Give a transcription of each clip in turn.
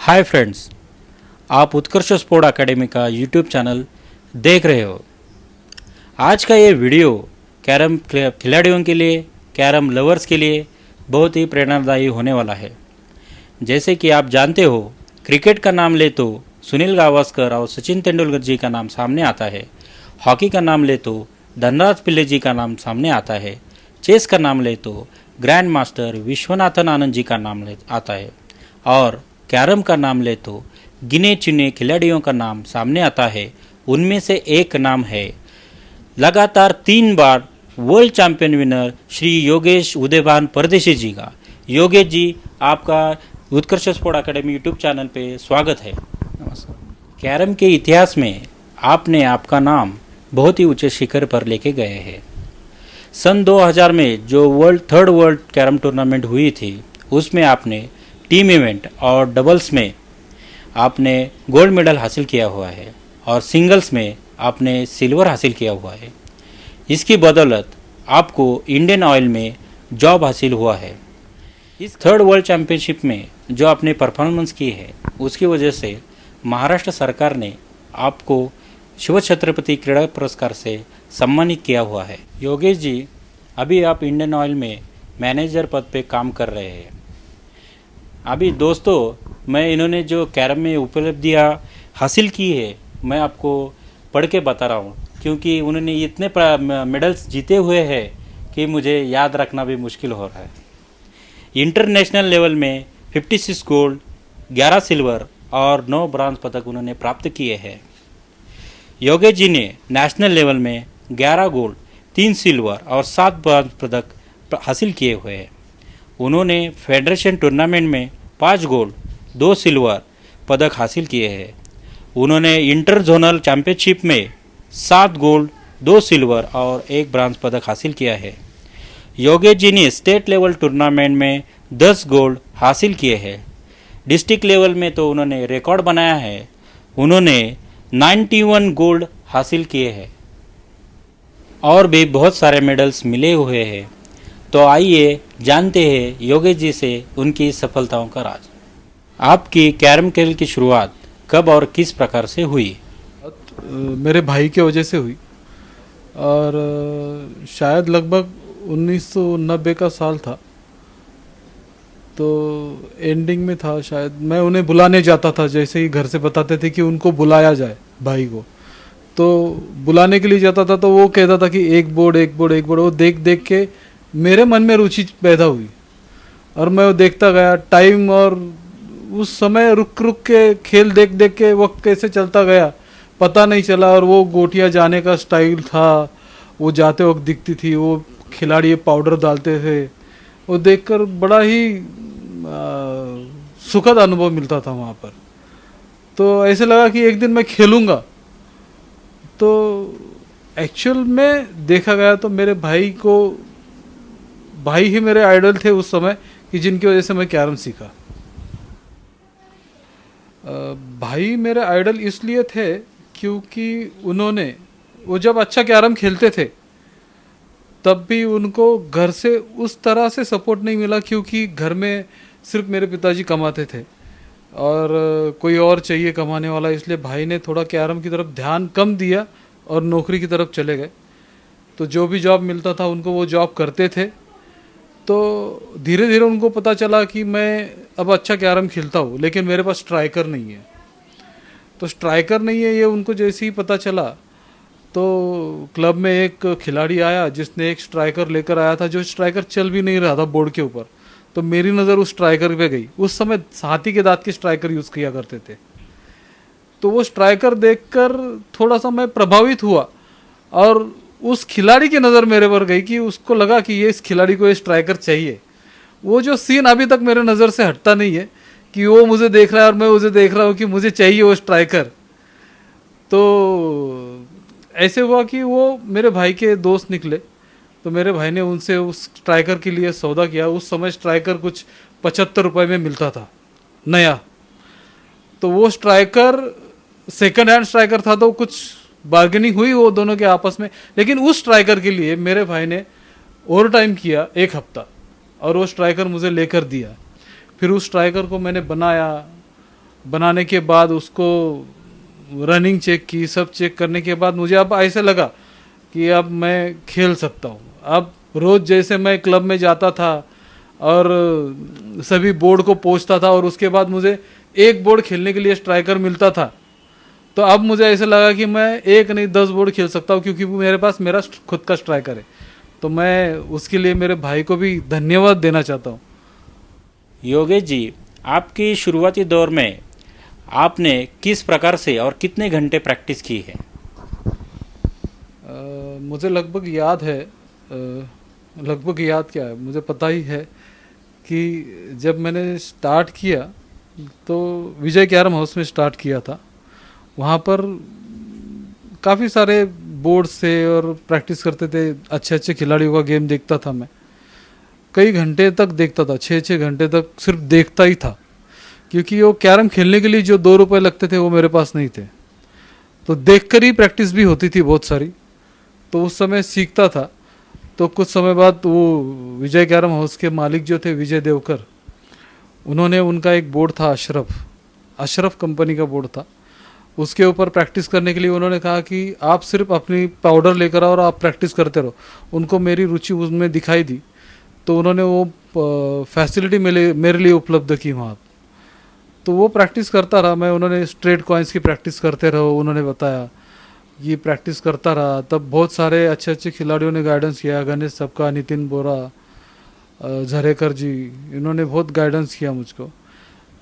Hi friends, आप उत्कर्ष sport academy का YouTube channel देख रहे हो। आज का ये वीडियो कैरम खिलाड़ियों के लिए, कैरम लवर्स के लिए बहुत ही प्रेरणादायी होने वाला है। जैसे कि आप जानते हो, क्रिकेट का नाम ले तो सुनील गावस्कर और सचिन तेंदुलकर जी का नाम सामने आता है। हॉकी का नाम ले तो धनराज पिल्ले जी का नाम सामने आता है। चेस का नाम ले तो ग्रैंड मास्टर विश्वनाथन आनंद जी का नाम आता है। और कैरम का नाम ले तो गिने चुने खिलाड़ियों का नाम सामने आता है। उनमें से एक नाम है लगातार 3 बार world champion winner Shri Yogesh Udaybhan Pardeshi ji का। योगेश जी, आपका Utkarsh sport academy YouTube channel पे स्वागत है। नमस्कार। कैरम के इतिहास में आपने आपका नाम बहुत ही ऊंचे शिखर पर लेके गए हैं। सन 2000 में जो थर्ड वर्ल्ड कैरम टूर्नामेंट हुई थी, उसमें आपने टीम इवेंट और डबल्स में आपने गोल्ड मेडल हासिल किया हुआ है और सिंगल्स में आपने सिल्वर हासिल किया हुआ है। इसकी बदौलत आपको इंडियन ऑयल में जॉब हासिल हुआ है। इस थर्ड वर्ल्ड चैम्पियनशिप में जो आपने परफॉर्मेंस की है, उसकी वजह से महाराष्ट्र सरकार ने आपको शिव छत्रपति क्रीड़ा पुरस्कार से सम्मानित किया हुआ है। योगेश जी, अभी आप इंडियन ऑयल में मैनेजर पद पे काम कर रहे हैं। अभी दोस्तों, मैं इन्होंने जो कैरम में उपलब्धियाँ हासिल की है, मैं आपको पढ़ के बता रहा हूँ, क्योंकि उन्होंने इतने मेडल्स जीते हुए हैं कि मुझे याद रखना भी मुश्किल हो रहा है। इंटरनेशनल लेवल में 56 गोल्ड, 11 सिल्वर और 9 ब्रॉन्ज पदक उन्होंने प्राप्त किए हैं। योगेश जी ने नेशनल लेवल में 11 गोल्ड, 3 सिल्वर और 7 ब्रॉन्ज पदक हासिल किए हुए हैं। उन्होंने फेडरेशन टूर्नामेंट में 5 गोल्ड, 2 सिल्वर पदक हासिल किए हैं। उन्होंने इंटर जोनल चैंपियनशिप में 7 गोल्ड, 2 सिल्वर और 1 ब्रॉन्ज पदक हासिल किया है। योगेश जी ने स्टेट लेवल टूर्नामेंट में 10 गोल्ड हासिल किए हैं। डिस्ट्रिक्ट लेवल में तो उन्होंने रिकॉर्ड बनाया है, उन्होंने 91 गोल्ड हासिल किए हैं और भी बहुत सारे मेडल्स मिले हुए हैं। तो आइए जानते हैं योगेश जी से उनकी सफलताओं का राज। आपकी कैरम खेल की शुरुआत कब और किस प्रकार से हुई? मेरे भाई के वजह से हुई और शायद लगभग 1990 का साल था, तो एंडिंग में था शायद। मैं उन्हें बुलाने जाता था, जैसे ही घर से बताते थे कि उनको बुलाया जाए भाई को, तो बुलाने के लिए जाता था तो वो कहता था कि एक बोर्ड एक बोर्ड एक बोर्ड। वो देख देख के मेरे मन में रुचि पैदा हुई और मैं वो देखता गया टाइम, और उस समय रुक रुक के खेल देख देख के वक्त कैसे चलता गया पता नहीं चला। और वो गोटियां जाने का स्टाइल था, वो जाते वक्त दिखती थी, वो खिलाड़ी पाउडर डालते थे, वो देखकर बड़ा ही सुखद अनुभव मिलता था वहाँ पर। तो ऐसे लगा कि एक दिन मैं खेलूँगा। तो एक्चुअल में देखा गया तो मेरे भाई ही मेरे आइडल थे उस समय, कि जिनकी वजह से मैं कैरम सीखा। भाई मेरे आइडल इसलिए थे क्योंकि वो जब अच्छा कैरम खेलते थे तब भी उनको घर से उस तरह से सपोर्ट नहीं मिला, क्योंकि घर में सिर्फ मेरे पिताजी कमाते थे और कोई और चाहिए कमाने वाला। इसलिए भाई ने थोड़ा कैरम की तरफ ध्यान कम दिया और नौकरी की तरफ चले गए। तो जो भी जॉब मिलता था उनको वो जॉब करते थे। तो धीरे धीरे उनको पता चला कि मैं अब अच्छा कैरम खेलता हूँ, लेकिन मेरे पास स्ट्राइकर नहीं है। तो स्ट्राइकर नहीं है ये उनको जैसे ही पता चला, तो क्लब में एक खिलाड़ी आया जिसने एक स्ट्राइकर लेकर आया था, जो स्ट्राइकर चल भी नहीं रहा था बोर्ड के ऊपर। तो मेरी नज़र उस स्ट्राइकर पे गई। उस समय हाथी के दांत के स्ट्राइकर यूज़ किया करते थे। तो वो स्ट्राइकर देखकर थोड़ा सा मैं प्रभावित हुआ और उस खिलाड़ी की नज़र मेरे पर गई कि उसको लगा कि इस खिलाड़ी को ये स्ट्राइकर चाहिए। वो जो सीन अभी तक मेरे नज़र से हटता नहीं है कि वो मुझे देख रहा है और मैं उसे देख रहा हूँ कि मुझे चाहिए वो स्ट्राइकर। तो ऐसे हुआ कि वो मेरे भाई के दोस्त निकले, तो मेरे भाई ने उनसे उस स्ट्राइकर के लिए सौदा किया। उस समय स्ट्राइकर कुछ 75 रुपये में मिलता था नया। तो वो स्ट्राइकर सेकंड हैंड स्ट्राइकर था, तो कुछ बार्गेनिंग हुई वो दोनों के आपस में। लेकिन उस स्ट्राइकर के लिए मेरे भाई ने ओवर टाइम किया 1 हफ्ता और वो स्ट्राइकर मुझे लेकर दिया। फिर उस स्ट्राइकर को मैंने बनाया, बनाने के बाद उसको रनिंग चेक की, सब चेक करने के बाद मुझे अब ऐसे लगा कि अब मैं खेल सकता हूँ। अब रोज़ जैसे मैं क्लब में जाता था और सभी बोर्ड को पोंछता था और उसके बाद मुझे एक बोर्ड खेलने के लिए स्ट्राइकर मिलता था, तो अब मुझे ऐसा लगा कि मैं एक नहीं 10 बोर्ड खेल सकता हूँ, क्योंकि मेरे पास मेरा खुद का स्ट्राइकर है। तो मैं उसके लिए मेरे भाई को भी धन्यवाद देना चाहता हूँ। योगेश जी, आपकी शुरुआती दौर में आपने किस प्रकार से और कितने घंटे प्रैक्टिस की है? मुझे लगभग याद है, लगभग याद क्या है, मुझे पता ही है कि जब मैंने स्टार्ट किया तो विजय कैरम हाउस में स्टार्ट किया था। वहाँ पर काफ़ी सारे बोर्ड से और प्रैक्टिस करते थे, अच्छे अच्छे खिलाड़ियों का गेम देखता था मैं। कई घंटे तक देखता था, 6-6 घंटे तक सिर्फ देखता ही था, क्योंकि वो कैरम खेलने के लिए जो 2 रुपए लगते थे वो मेरे पास नहीं थे। तो देखकर ही प्रैक्टिस भी होती थी बहुत सारी, तो उस समय सीखता था। तो कुछ समय बाद वो विजय कैरम हाउस के मालिक जो थे विजय देवकर, उन्होंने उनका एक बोर्ड था अशरफ कंपनी का बोर्ड था, उसके ऊपर प्रैक्टिस करने के लिए उन्होंने कहा कि आप सिर्फ अपनी पाउडर लेकर आओ और आप प्रैक्टिस करते रहो। उनको मेरी रुचि उसमें दिखाई दी, तो उन्होंने वो फैसिलिटी मेरे लिए उपलब्ध की वहाँ। तो वो प्रैक्टिस करता रहा मैं, उन्होंने स्ट्रेट कॉइन्स की प्रैक्टिस करते रहो उन्होंने बताया, ये प्रैक्टिस करता रहा। तब बहुत सारे अच्छे अच्छे खिलाड़ियों ने गाइडेंस किया, गणेश सबका, नितिन बोरा, झरेकर जी, इन्होंने बहुत गाइडेंस किया मुझको।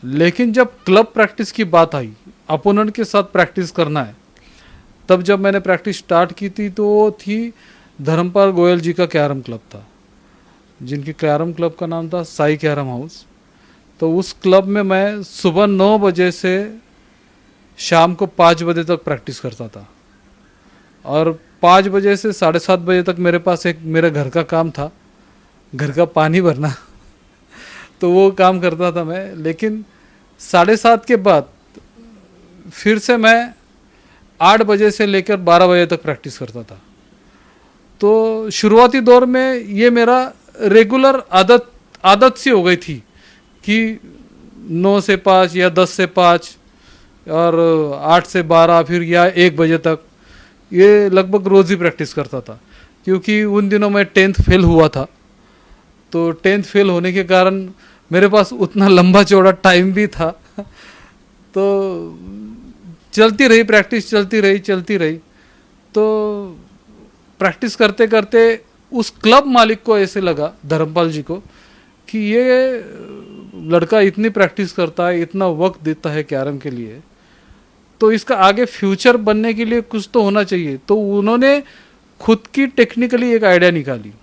लेकिन जब क्लब प्रैक्टिस की बात आई, अपोनेंट के साथ प्रैक्टिस करना है, तब जब मैंने प्रैक्टिस स्टार्ट की थी तो वो थी धर्मपाल गोयल जी का कैरम क्लब था, जिनकी कैरम क्लब का नाम था साई कैरम हाउस। तो उस क्लब में मैं सुबह 9 बजे से शाम को 5 बजे तक प्रैक्टिस करता था, और 5 बजे से 7:30 बजे तक मेरे पास एक मेरे घर का काम था, घर का पानी भरना तो वो काम करता था मैं। लेकिन 7:30 के बाद फिर से मैं 8 बजे से लेकर 12 बजे तक प्रैक्टिस करता था। तो शुरुआती दौर में ये मेरा रेगुलर आदत सी हो गई थी कि 9 से 5 या 10 से 5 और 8 से 12 फिर या 1 बजे तक, ये लगभग रोज़ ही प्रैक्टिस करता था। क्योंकि उन दिनों मैं 10th फेल हुआ था, तो 10th फेल होने के कारण मेरे पास उतना लंबा चौड़ा टाइम भी था तो चलती रही प्रैक्टिस, चलती रही। तो प्रैक्टिस करते करते उस क्लब मालिक को ऐसे लगा, धर्मपाल जी को, कि ये लड़का इतनी प्रैक्टिस करता है, इतना वक्त देता है कैरम के लिए, तो इसका आगे फ्यूचर बनने के लिए कुछ तो होना चाहिए। तो उन्होंने खुद की टेक्निकली एक आइडिया निकाली।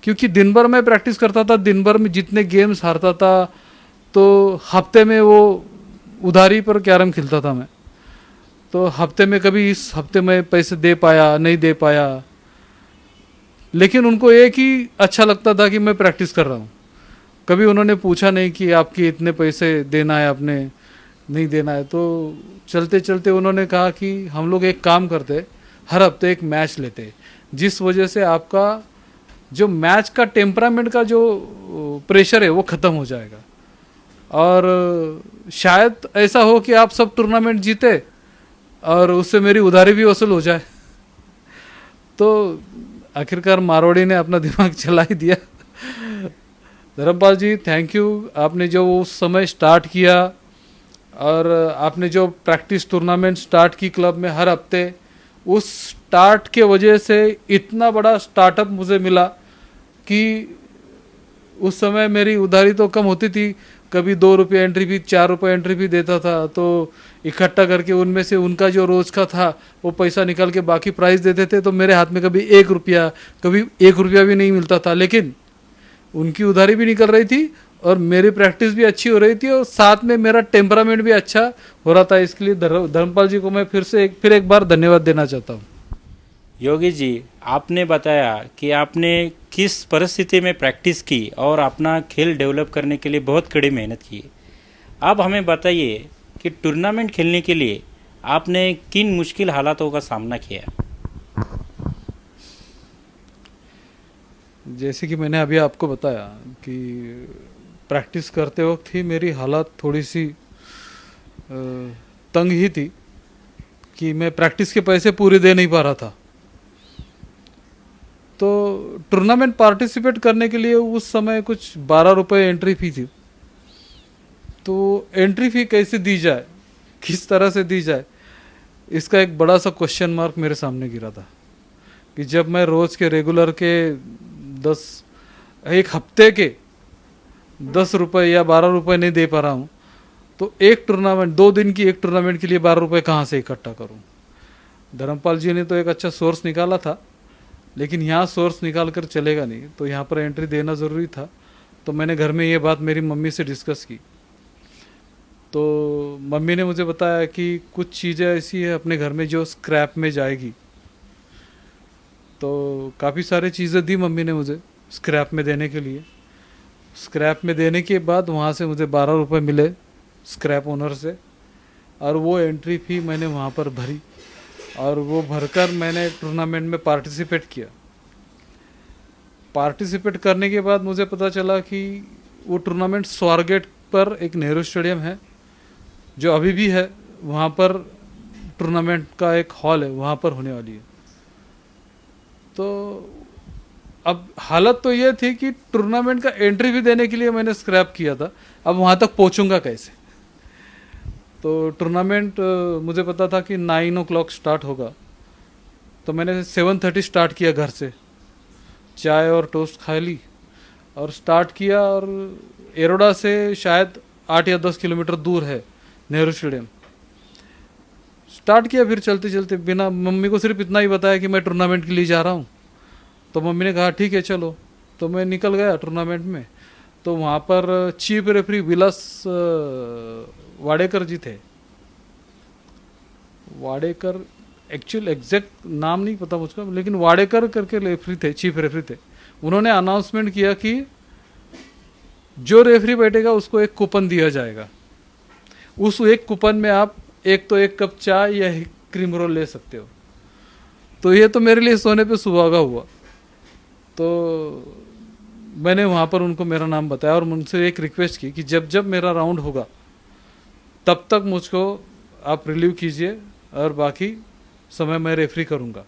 क्योंकि दिन भर मैं प्रैक्टिस करता था, दिन भर में जितने गेम्स हारता था, तो हफ्ते में वो उधारी पर कैरम खेलता था मैं। तो हफ्ते में कभी इस हफ्ते में पैसे दे पाया, नहीं दे पाया, लेकिन उनको एक ही अच्छा लगता था कि मैं प्रैक्टिस कर रहा हूँ। कभी उन्होंने पूछा नहीं कि आपके इतने पैसे देना है, आपने नहीं देना है। तो चलते चलते उन्होंने कहा कि हम लोग एक काम करते, हर हफ्ते एक मैच लेते, जिस वजह से आपका जो मैच का टेम्परामेंट का जो प्रेशर है वो ख़त्म हो जाएगा, और शायद ऐसा हो कि आप सब टूर्नामेंट जीते और उससे मेरी उधारी भी वसूल हो जाए। तो आखिरकार मारवाड़ी ने अपना दिमाग चला ही दिया। धर्मपाल जी, थैंक यू, आपने जो उस समय स्टार्ट किया और आपने जो प्रैक्टिस टूर्नामेंट स्टार्ट की क्लब में हर हफ्ते, उस स्टार्ट के वजह से इतना बड़ा स्टार्टअप मुझे मिला कि उस समय मेरी उधारी तो कम होती थी, कभी 2 रुपये एंट्री फी, 4 रुपये एंट्री फी देता था। तो इकट्ठा करके उनमें से उनका जो रोज़ का था वो पैसा निकाल के बाकी प्राइस देते थे, तो मेरे हाथ में कभी 1 रुपया, कभी 1 रुपया भी नहीं मिलता था। लेकिन उनकी उधारी भी निकल रही थी और मेरी प्रैक्टिस भी अच्छी हो रही थी, और साथ में मेरा टेम्परामेंट भी अच्छा हो रहा था। इसके लिए धर्मपाल जी को मैं फिर एक बार धन्यवाद देना चाहता हूँ। योगेश जी, आपने बताया कि आपने किस परिस्थिति में प्रैक्टिस की और अपना खेल डेवलप करने के लिए बहुत कड़ी मेहनत की। अब हमें बताइए कि टूर्नामेंट खेलने के लिए आपने किन मुश्किल हालातों का सामना किया। जैसे कि मैंने अभी आपको बताया कि प्रैक्टिस करते वक्त ही मेरी हालत थोड़ी सी तंग ही थी कि मैं प्रैक्टिस के पैसे पूरे दे नहीं पा रहा था। तो टूर्नामेंट पार्टिसिपेट करने के लिए उस समय कुछ 12 रुपये एंट्री फी थी। तो एंट्री फी कैसे दी जाए, किस तरह से दी जाए, इसका एक बड़ा सा क्वेश्चन मार्क मेरे सामने गिरा था कि जब मैं रोज़ के रेगुलर के 1 हफ्ते के 10 रुपये या 12 रुपये नहीं दे पा रहा हूँ, तो एक टूर्नामेंट 2 दिन की एक टूर्नामेंट के लिए 12 रुपये कहाँ से इकट्ठा करूँ। धर्मपाल जी ने तो एक अच्छा सोर्स निकाला था, लेकिन यहाँ सोर्स निकाल कर चलेगा नहीं, तो यहाँ पर एंट्री देना ज़रूरी था। तो मैंने घर में ये बात मेरी मम्मी से डिस्कस की। तो मम्मी ने मुझे बताया कि कुछ चीज़ें ऐसी है अपने घर में जो स्क्रैप में जाएगी। तो काफ़ी सारी चीज़ें दी मम्मी ने मुझे स्क्रैप में देने के लिए। स्क्रैप में देने के बाद वहाँ से मुझे 12 रुपये मिले स्क्रैप ओनर से, और वो एंट्री फ़ी मैंने वहाँ पर भरी, और वो भरकर मैंने टूर्नामेंट में पार्टिसिपेट किया। पार्टिसिपेट करने के बाद मुझे पता चला कि वो टूर्नामेंट स्वारगेट पर एक नेहरू स्टेडियम है जो अभी भी है, वहाँ पर टूर्नामेंट का एक हॉल है, वहाँ पर होने वाली है। तो अब हालत तो ये थी कि टूर्नामेंट का एंट्री भी देने के लिए मैंने स्क्रैप किया था, अब वहाँ तक पहुँचूंगा कैसे। तो टूर्नामेंट मुझे पता था कि 9 o'clock स्टार्ट होगा, तो मैंने 7:30 स्टार्ट किया घर से, चाय और टोस्ट खा ली और स्टार्ट किया। और एरोडा से शायद 8 या 10 किलोमीटर दूर है नेहरू स्टेडियम। स्टार्ट किया, फिर चलते चलते बिना, मम्मी को सिर्फ इतना ही बताया कि मैं टूर्नामेंट के लिए जा रहा हूँ। तो मम्मी ने कहा ठीक है चलो, तो मैं निकल गया टूर्नामेंट में। तो वहाँ पर चीफ रेफरी विलास वाडेकर जी थे। वाडेकर, एक्चुअल एग्जैक्ट नाम नहीं पता मुझको, लेकिन वाडेकर करके रेफरी थे, चीफ रेफरी थे। उन्होंने अनाउंसमेंट किया कि जो रेफरी बैठेगा उसको एक कूपन दिया जाएगा, उस एक कूपन में आप एक कप चाय या क्रीम रोल ले सकते हो। तो ये तो मेरे लिए सोने पे सुहागा हुआ। तो मैंने वहाँ पर उनको मेरा नाम बताया और उनसे एक रिक्वेस्ट की कि जब जब मेरा राउंड होगा तब तक मुझको आप रिलीव कीजिए, और बाकी समय मैं रेफरी करूँगा,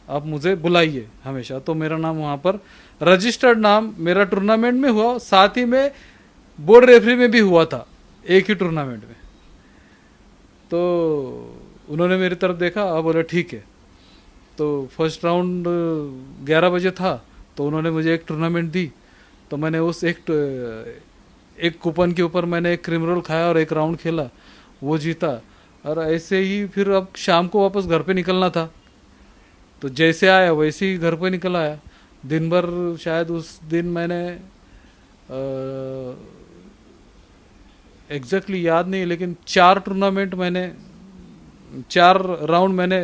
आप मुझे बुलाइए हमेशा। तो मेरा नाम वहाँ पर रजिस्टर्ड नाम मेरा टूर्नामेंट में हुआ, साथ ही में बोर्ड रेफरी में भी हुआ था एक ही टूर्नामेंट में। तो उन्होंने मेरी तरफ देखा और बोले ठीक है। तो फर्स्ट राउंड 11 बजे था, तो उन्होंने मुझे एक टूर्नामेंट दी। तो मैंने उस एक कूपन के ऊपर मैंने एक क्रीम रोल खाया और एक राउंड खेला, वो जीता। और ऐसे ही फिर अब शाम को वापस घर पे निकलना था, तो जैसे आया वैसे ही घर पे निकल आया। दिन भर शायद उस दिन मैंने एग्जैक्टली याद नहीं, लेकिन 4 राउंड मैंने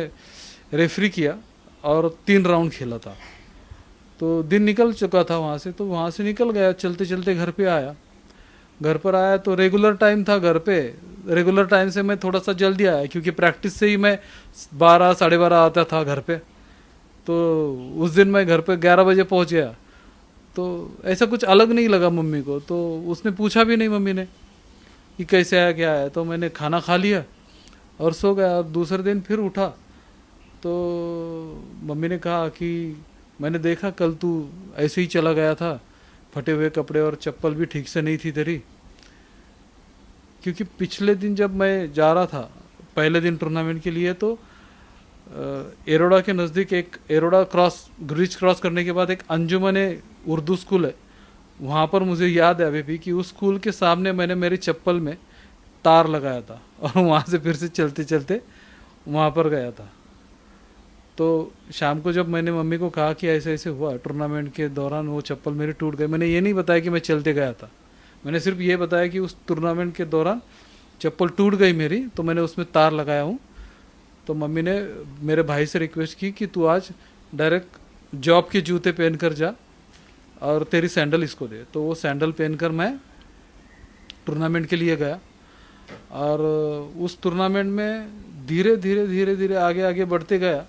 रेफरी किया और 3 राउंड खेला था। तो दिन निकल चुका था वहाँ से, तो वहाँ से निकल गया, चलते चलते घर पे आया। घर पर आया तो रेगुलर टाइम था घर पे, रेगुलर टाइम से मैं थोड़ा सा जल्दी आया क्योंकि प्रैक्टिस से ही मैं 12 साढ़े 12 आता था घर पे। तो उस दिन मैं घर पे 11 बजे पहुँच गया। तो ऐसा कुछ अलग नहीं लगा मम्मी को, तो उसने पूछा भी नहीं मम्मी ने कि कैसे आया क्या आया। तो मैंने खाना खा लिया और सो गया। और दूसरे दिन फिर उठा तो मम्मी ने कहा कि मैंने देखा कल तू ऐसे ही चला गया था, फटे हुए कपड़े और चप्पल भी ठीक से नहीं थी तेरी। क्योंकि पिछले दिन जब मैं जा रहा था पहले दिन टूर्नामेंट के लिए, तो एरोडा के नज़दीक एक एरोडा ब्रिज क्रॉस करने के बाद एक अंजुमन उर्दू स्कूल है, वहाँ पर मुझे याद है अभी भी कि उस स्कूल के सामने मैंने मेरी चप्पल में तार लगाया था और वहाँ से फिर से चलते चलते वहाँ पर गया था। तो शाम को जब मैंने मम्मी को कहा कि ऐसे ऐसे हुआ टूर्नामेंट के दौरान, वो चप्पल मेरी टूट गई, मैंने ये नहीं बताया कि मैं चलते गया था, मैंने सिर्फ ये बताया कि उस टूर्नामेंट के दौरान चप्पल टूट गई मेरी, तो मैंने उसमें तार लगाया हूँ। तो मम्मी ने मेरे भाई से रिक्वेस्ट की कि तू आज डायरेक्ट जॉब के जूते पहन कर जा और तेरी सैंडल इसको दे। तो वो सैंडल पहनकर मैं टूर्नामेंट के लिए गया और उस टूर्नामेंट में धीरे धीरे धीरे धीरे आगे आगे बढ़ते गया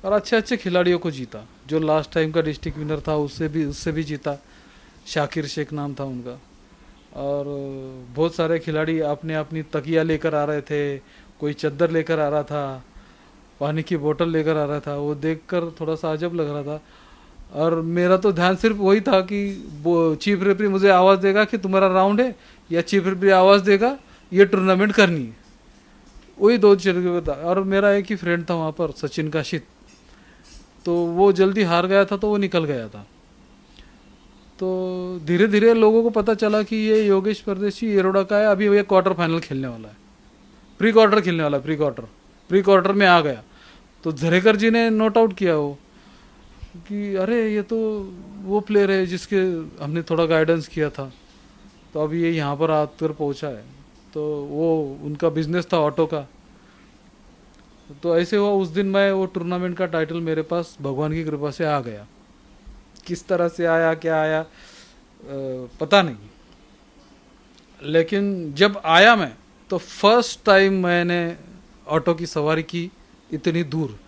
और अच्छे अच्छे खिलाड़ियों को जीता। जो लास्ट टाइम का डिस्ट्रिक्ट विनर था उससे भी जीता, शाकिर शेख नाम था उनका। और बहुत सारे खिलाड़ी अपने अपनी तकिया लेकर आ रहे थे, कोई चद्दर लेकर आ रहा था, पानी की बोतल लेकर आ रहा था। वो देखकर थोड़ा सा अजब लग रहा था। और मेरा तो ध्यान सिर्फ वही था कि वो चीफ रेफरी मुझे आवाज़ देगा कि तुम्हारा राउंड है, या चीफ रेफरी आवाज़ देगा ये टूर्नामेंट करनी है। वही दो चीज़ था। और मेरा एक ही फ्रेंड था वहाँ पर, सचिन काशित, तो वो जल्दी हार गया था तो वो निकल गया था। तो धीरे धीरे लोगों को पता चला कि ये योगेश परदेशी येरोडा का है, अभी ये क्वार्टर फाइनल खेलने वाला है, प्री क्वार्टर खेलने वाला है, प्री क्वार्टर में आ गया। तो झरेकर जी ने नोट आउट किया वो कि अरे ये तो वो प्लेयर है जिसके हमने थोड़ा गाइडेंस किया था, तो अब ये यहाँ पर आकर पहुँचा है। तो वो उनका बिजनेस था ऑटो का। तो ऐसे हुआ उस दिन मैं वो टूर्नामेंट का टाइटल मेरे पास भगवान की कृपा से आ गया। किस तरह से आया, क्या आया, पता नहीं। लेकिन जब आया मैं, तो फर्स्ट टाइम मैंने ऑटो की सवारी की इतनी दूर,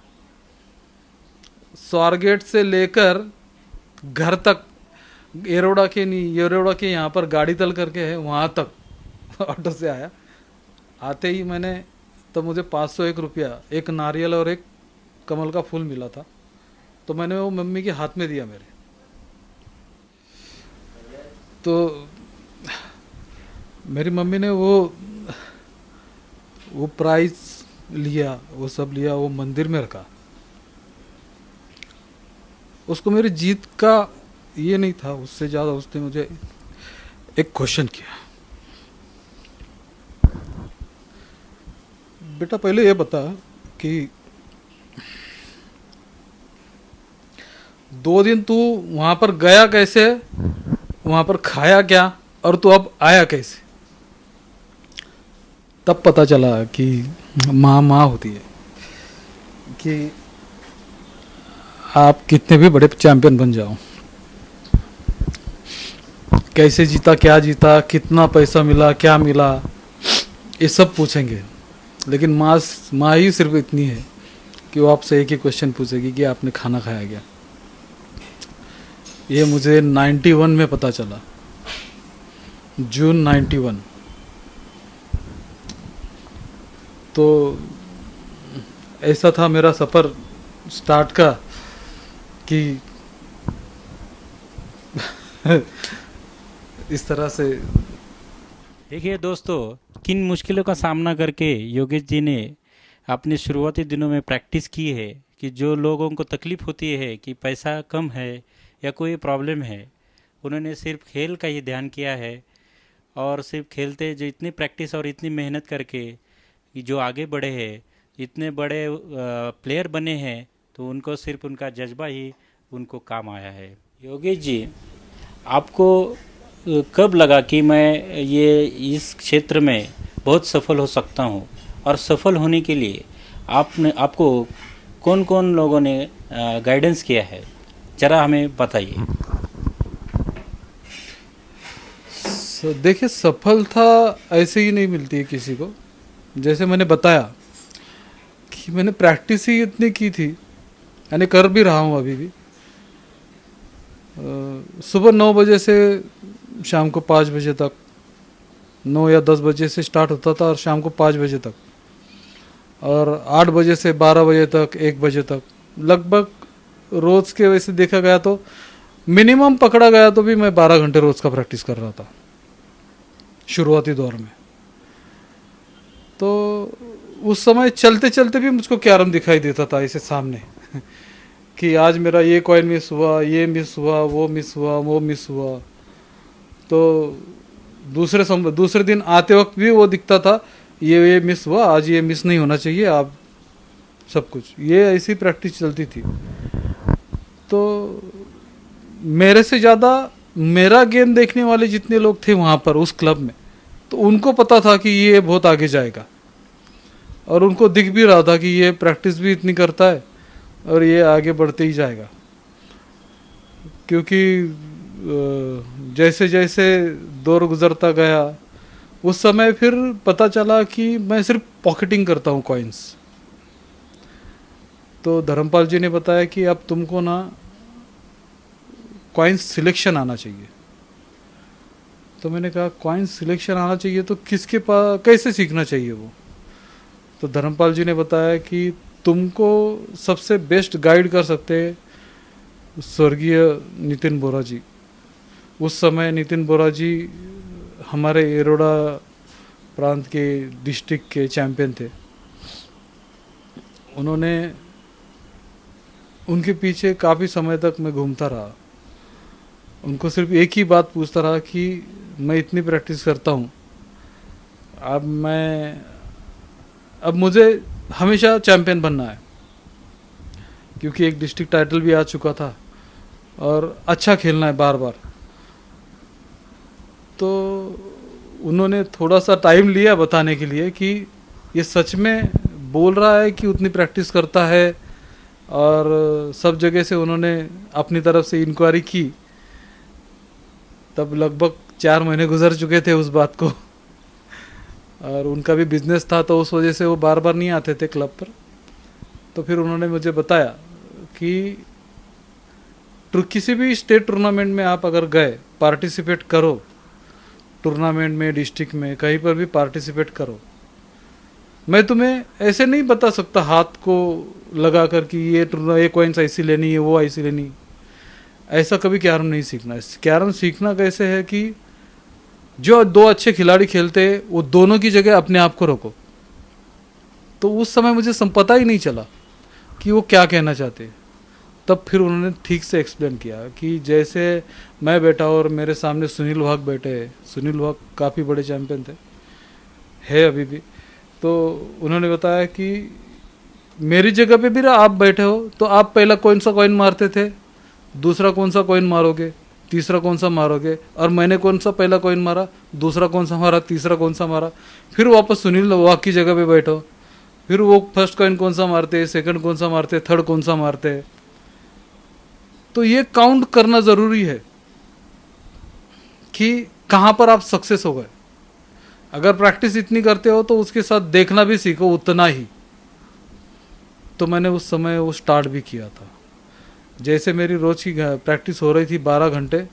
स्वारगेट से लेकर घर तक, येरोडा के नहीं, येरोडा के यहाँ पर गाड़ी तल करके है वहाँ तक ऑटो से आया। आते ही मैंने, तो मुझे 501 रुपया, एक नारियल और एक कमल का फूल मिला था, तो मैंने वो मम्मी के हाथ में दिया मेरे। तो मेरी मम्मी ने वो प्राइज लिया, वो सब लिया, वो मंदिर में रखा। उसको मेरी जीत का ये नहीं था, उससे ज़्यादा उसने मुझे एक क्वेश्चन किया, बेटा पहले ये बता कि 2 दिन तू वहाँ पर गया कैसे, वहाँ पर खाया क्या, और तू अब आया कैसे। तब पता चला कि माँ माँ होती है, कि आप कितने भी बड़े चैंपियन बन जाओ, कैसे जीता, क्या जीता, कितना पैसा मिला, क्या मिला, ये सब पूछेंगे। लेकिन माँ ही सिर्फ इतनी है कि वो आपसे एक ही क्वेश्चन पूछेगी कि आपने खाना खाया क्या। ये मुझे 91 में पता चला, जून 91। तो ऐसा था मेरा सफ़र स्टार्ट का कि इस तरह से। देखिए दोस्तों, किन मुश्किलों का सामना करके योगेश जी ने अपने शुरुआती दिनों में प्रैक्टिस की है, कि जो लोगों को तकलीफ़ होती है कि पैसा कम है या कोई प्रॉब्लम है, उन्होंने सिर्फ खेल का ही ध्यान किया है। और सिर्फ खेलते जो इतनी प्रैक्टिस और इतनी मेहनत करके कि जो आगे बढ़े हैं, इतने बड़े प्लेयर बने हैं, तो उनको सिर्फ उनका जज्बा ही उनको काम आया है। योगेश जी, आपको कब लगा कि मैं ये इस क्षेत्र में बहुत सफल हो सकता हूँ, और सफल होने के लिए आपको कौन कौन लोगों ने गाइडेंस किया है, ज़रा हमें बताइए। देखिए, सफलता ऐसे ही नहीं मिलती है किसी को। जैसे मैंने बताया कि मैंने प्रैक्टिस ही इतनी की थी, यानी कर भी रहा हूँ अभी भी। सुबह 9 बजे से शाम को 5 बजे तक, 9 या 10 बजे से स्टार्ट होता था और शाम को 5 बजे तक, और 8 बजे से 12 बजे तक, 1 बजे तक, लगभग रोज़ के वैसे देखा गया तो मिनिमम पकड़ा गया तो भी मैं 12 घंटे रोज़ का प्रैक्टिस कर रहा था शुरुआती दौर में। तो उस समय चलते चलते भी मुझको कैरम दिखाई देता था ऐसे सामने कि आज मेरा ये कॉइन मिस हुआ, ये मिस हुआ, वो मिस हुआ, वो मिस हुआ। तो दूसरे दिन आते वक्त भी वो दिखता था, ये मिस हुआ, आज ये मिस नहीं होना चाहिए, आप सब कुछ ये ऐसी प्रैक्टिस चलती थी। तो मेरे से ज़्यादा मेरा गेम देखने वाले जितने लोग थे वहाँ पर उस क्लब में, तो उनको पता था कि ये बहुत आगे जाएगा, और उनको दिख भी रहा था कि ये प्रैक्टिस भी इतनी करता है और ये आगे बढ़ते ही जाएगा। क्योंकि जैसे जैसे दौर गुजरता गया, उस समय फिर पता चला कि मैं सिर्फ पॉकेटिंग करता हूँ कॉइन्स। तो धर्मपाल जी ने बताया कि अब तुमको ना कॉइन्स सिलेक्शन आना चाहिए। तो मैंने कहा कॉइन सिलेक्शन आना चाहिए तो किसके पास कैसे सीखना चाहिए वो? तो धर्मपाल जी ने बताया कि तुमको सबसे बेस्ट गाइड कर सकते हैं स्वर्गीय नितिन बोरा जी। उस समय नितिन बोरा जी हमारे एरोडा प्रांत के डिस्ट्रिक्ट के चैंपियन थे। उन्होंने उनके पीछे काफ़ी समय तक मैं घूमता रहा। उनको सिर्फ एक ही बात पूछता रहा कि मैं इतनी प्रैक्टिस करता हूँ, अब मुझे हमेशा चैंपियन बनना है, क्योंकि एक डिस्ट्रिक्ट टाइटल भी आ चुका था और अच्छा खेलना है बार बार। तो उन्होंने थोड़ा सा टाइम लिया बताने के लिए कि ये सच में बोल रहा है कि उतनी प्रैक्टिस करता है, और सब जगह से उन्होंने अपनी तरफ से इंक्वायरी की। तब लगभग 4 महीने गुजर चुके थे उस बात को, और उनका भी बिजनेस था तो उस वजह से वो बार बार नहीं आते थे क्लब पर। तो फिर उन्होंने मुझे बताया कि किसी भी स्टेट टूर्नामेंट में आप अगर गए, पार्टिसिपेट करो, टूर्नामेंट में, डिस्ट्रिक्ट में, कहीं पर भी पार्टिसिपेट करो। मैं तुम्हें ऐसे नहीं बता सकता हाथ को लगा कर कि ये कॉइन्स ऐसी लेनी है, वो ऐसी लेनी। ऐसा कभी कैरम नहीं सीखना है। कैरम सीखना कैसे है कि जो 2 अच्छे खिलाड़ी खेलते हैं वो दोनों की जगह अपने आप को रखो। तो उस समय मुझे पता ही नहीं चला कि वो क्या कहना चाहते हैं। तब फिर उन्होंने ठीक से एक्सप्लेन किया कि जैसे मैं बैठा और मेरे सामने सुनील वाघ बैठे हैं। सुनील वाघ काफ़ी बड़े चैंपियन थे, है अभी भी। तो उन्होंने बताया कि मेरी जगह पे भी आप बैठे हो तो आप पहला कौन सा कॉइन मारते थे, दूसरा कौन सा कॉइन मारोगे, तीसरा कौन सा मारोगे, और मैंने कौन सा पहला कॉइन मारा, दूसरा कौन सा मारा, तीसरा कौन सा मारा। फिर वापस सुनील वाघ की जगह पे बैठो, फिर वो फर्स्ट कॉइन कौन सा मारते, सेकंड कौन सा मारते, थर्ड कौन सा मारते। तो ये काउंट करना ज़रूरी है कि कहाँ पर आप सक्सेस हो गए। अगर प्रैक्टिस इतनी करते हो तो उसके साथ देखना भी सीखो उतना ही। तो मैंने उस समय वो स्टार्ट भी किया था। जैसे मेरी रोज़ की प्रैक्टिस हो रही थी 12 घंटे,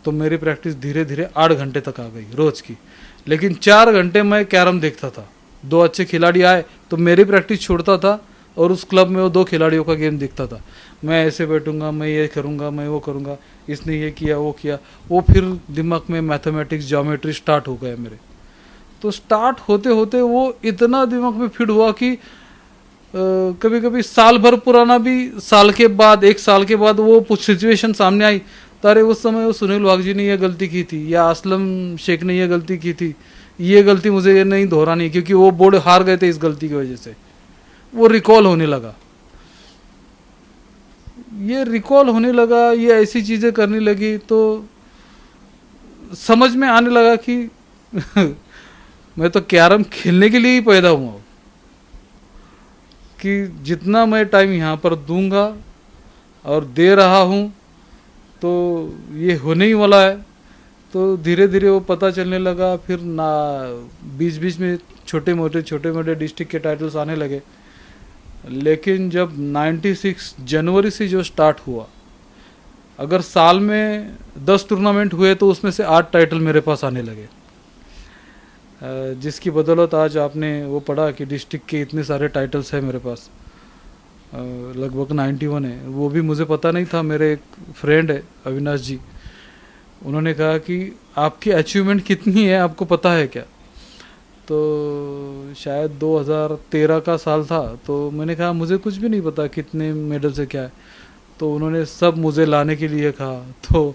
तो मेरी प्रैक्टिस धीरे धीरे 8 घंटे तक आ गई रोज़ की। लेकिन 4 घंटे मैं कैरम देखता था। 2 अच्छे खिलाड़ी आए तो मेरी प्रैक्टिस छोड़ता था और उस क्लब में वो 2 खिलाड़ियों का गेम दिखता था। मैं ऐसे बैठूंगा, मैं ये करूंगा, मैं वो करूंगा, इसने ये किया, वो किया। वो फिर दिमाग में मैथमेटिक्स, ज्योमेट्री स्टार्ट हो गया मेरे। तो स्टार्ट होते होते वो इतना दिमाग में फिट हुआ कि कभी कभी साल भर पुराना भी, साल के बाद, 1 साल के बाद वो कुछ सिचुएशन सामने आई तो अरे उस समय वो सुनील वाघ जी ने ये गलती की थी, या असलम शेख ने ये गलती की थी, ये गलती मुझे ये नहीं दोहरानी, क्योंकि वो बोर्ड हार गए थे इस गलती की वजह से। वो रिकॉल होने लगा, ये ऐसी चीज़ें करने लगी। तो समझ में आने लगा कि मैं तो कैरम खेलने के लिए ही पैदा हुआ हूँ, कि जितना मैं टाइम यहाँ पर दूंगा और दे रहा हूँ तो ये होने ही वाला है। तो धीरे धीरे वो पता चलने लगा। फिर ना बीच बीच में छोटे मोटे डिस्ट्रिक्ट के टाइटल्स आने लगे। लेकिन जब 96 जनवरी से जो स्टार्ट हुआ, अगर साल में 10 टूर्नामेंट हुए तो उसमें से 8 टाइटल मेरे पास आने लगे, जिसकी बदौलत आज आपने वो पढ़ा कि डिस्ट्रिक्ट के इतने सारे टाइटल्स हैं मेरे पास। लगभग 91 है। वो भी मुझे पता नहीं था। मेरे एक फ्रेंड है अविनाश जी, उन्होंने कहा कि आपकी अचीवमेंट कितनी है आपको पता है क्या? तो शायद 2013 का साल था। तो मैंने कहा मुझे कुछ भी नहीं पता कितने मेडल से क्या है। तो उन्होंने सब मुझे लाने के लिए कहा। तो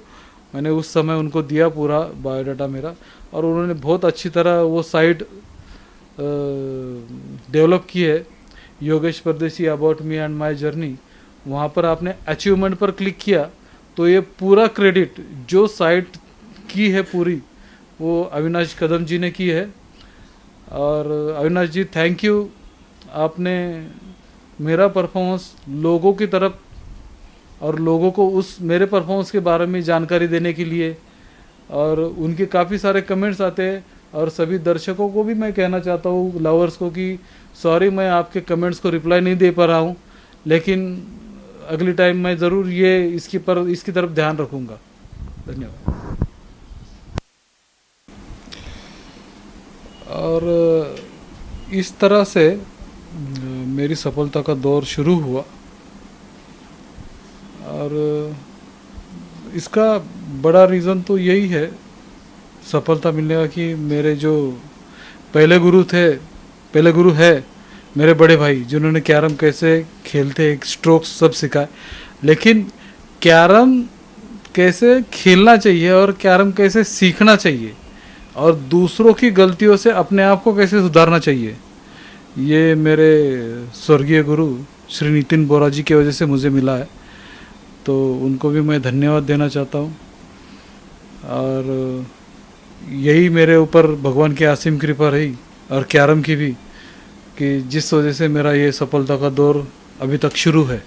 मैंने उस समय उनको दिया पूरा बायोडाटा मेरा, और उन्होंने बहुत अच्छी तरह वो साइट डेवलप की है, योगेश परदेसी about me and my journey. वहाँ पर आपने अचीवमेंट पर क्लिक किया तो ये पूरा क्रेडिट जो साइट की है पूरी, वो अविनाश कदम जी ने की है। और अविनाश जी, थैंक यू। आपने मेरा परफॉर्मेंस लोगों की तरफ, और लोगों को उस मेरे परफॉर्मेंस के बारे में जानकारी देने के लिए, और उनके काफ़ी सारे कमेंट्स आते हैं। और सभी दर्शकों को भी मैं कहना चाहता हूँ, लवर्स को, कि सॉरी मैं आपके कमेंट्स को रिप्लाई नहीं दे पा रहा हूँ, लेकिन अगली टाइम मैं ज़रूर इसकी तरफ ध्यान रखूँगा। धन्यवाद। और इस तरह से मेरी सफलता का दौर शुरू हुआ। और इसका बड़ा रीज़न तो यही है सफलता मिलने का कि मेरे जो पहले गुरु थे, पहले गुरु है मेरे बड़े भाई, जिन्होंने कैरम कैसे खेलते एक स्ट्रोक्स सब सिखाए। लेकिन कैरम कैसे खेलना चाहिए और कैरम कैसे सीखना चाहिए और दूसरों की गलतियों से अपने आप को कैसे सुधारना चाहिए, ये मेरे स्वर्गीय गुरु श्री नितिन बोरा जी की वजह से मुझे मिला है। तो उनको भी मैं धन्यवाद देना चाहता हूँ। और यही मेरे ऊपर भगवान की असीम कृपा रही और कैरम की भी, कि जिस वजह से मेरा ये सफलता का दौर अभी तक शुरू है।